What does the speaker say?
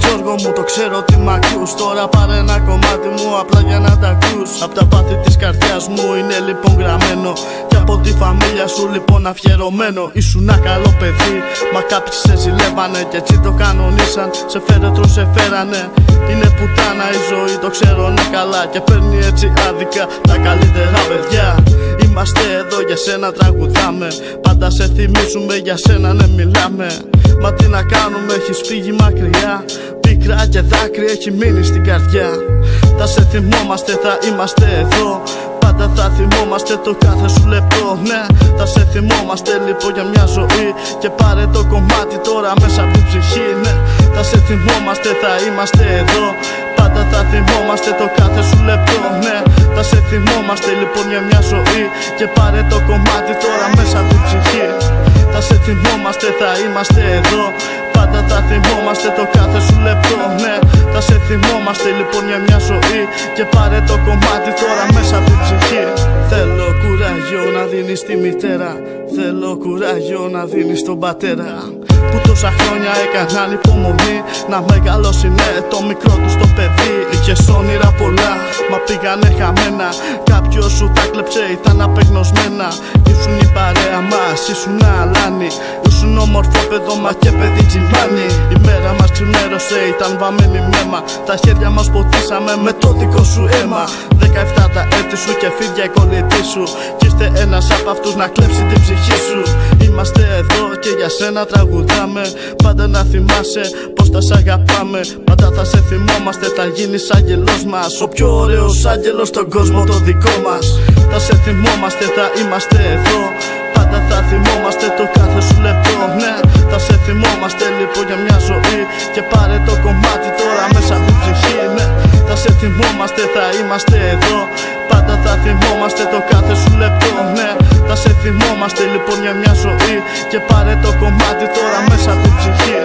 Γιώργο μου, το ξέρω ότι μ' ακούς. Τώρα πάρε ένα κομμάτι μου απλά για να τα ακούς. Απ' τα πάθη της καρδιάς μου είναι λοιπόν γραμμένο, και από τη φαμίλια σου λοιπόν αφιερωμένο. Ήσουν ένα καλό παιδί, μα κάποιοι σε ζηλεύανε και έτσι το κανονίσαν. Σε φέρετρο σε φέρανε. Είναι πουτάνα η ζωή, το ξέρω ναι καλά, και παίρνει έτσι άδικα τα καλύτερα παιδιά. Είμαστε εδώ για σένα, τραγουδάμε. Πάντα σε θυμίζουμε, για σένα ναι μιλάμε. Μα τι να κάνουμε, έχεις φύγει μακριά. Πίκρα και δάκρυ έχει μείνει στην καρδιά. Θα σε θυμόμαστε, θα είμαστε εδώ. Πάντα θα θυμόμαστε το κάθε σου λεπτό. Ναι, θα σε θυμόμαστε λοιπόν για μια ζωή. Και πάρε το κομμάτι τώρα μέσα από την ψυχή. Ναι, θα σε θυμόμαστε, θα είμαστε εδώ. Πάντα θα θυμόμαστε το κάθε σου λεπτό. Ναι, θα σε θυμόμαστε λοιπόν για μια ζωή. Και πάρε το κομμάτι τώρα μέσα από την ψυχή. Θα σε θυμόμαστε, θα είμαστε εδώ. Πάντα θα θυμόμαστε το κάθε σου λεπτό. Ναι, θα σε θυμόμαστε λοιπόν για μια ζωή. Και πάρε το κομμάτι τώρα μέσα από την ψυχή. Θέλω κουράγιο να δίνεις στη μητέρα. Θέλω κουράγιο να δίνεις στον πατέρα, που τόσα χρόνια έκαναν υπομονή να μεγαλώσει ναι το μικρό του στο παιδί. Είχες όνειρα πολλά, μα πήγανε χαμένα. Κάποιος σου τα κλέψε, ήταν απεγνωσμένα. Ήσουν η παρέα μας, ήσουν αλάνι. Ήσουν όμορφο παιδό, μα και παιδί τζιμάνι. Η μέρα μας ξημέρωσε, ήταν βαμμένη μέμα. Τα χέρια μας ποτίσαμε με το δικό σου αίμα. 17 τα έτη σου και φίδια η κολλητή σου. Κι είστε ένας από αυτούς να κλέψει την ψυχή σου. Είμαστε εδώ και για σένα τραγουδάμε. Πάντα να θυμάσαι πως θα σ' αγαπάμε. Πάντα θα σε θυμόμαστε, θα γίνεις άγγελος μας. Ο πιο ωραίος άγγελος στον κόσμο, το δικό μας. Θα σε θυμόμαστε, θα είμαστε εδώ. Πάντα θα θυμόμαστε το κάθε σου λεπτό. Ναι, θα σε θυμόμαστε λοιπόν για μια ζωή. Και πάρε το κομμάτι τώρα μέσα από την ψυχή. Ναι, θα σε θυμόμαστε, θα είμαστε εδώ. Πάντα θα θυμόμαστε το κάθε σου λεπτό. Ναι, θα σε θυμόμαστε λοιπόν για μια ζωή. Και πάρε το κομμάτι τώρα μέσα από την ψυχή.